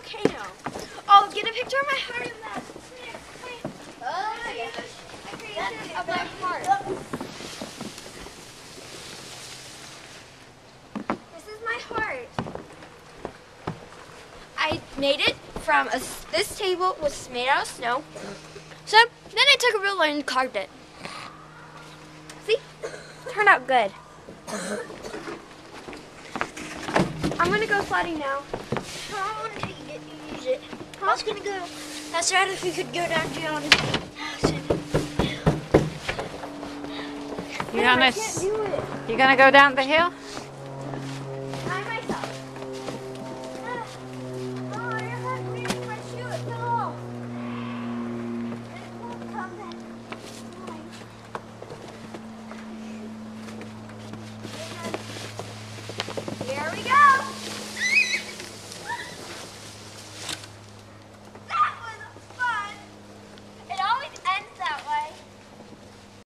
volcano. Oh, get a picture of my heart in that. Oh my gosh. I created of my heart. This is my heart. I made it from this table was made out of snow. So then I took a ruler and carved it. See? Turned out good. I'm gonna go sledding now. I want to use it. I was gonna go. That's right. If we could go down to the You gonna go down the hill?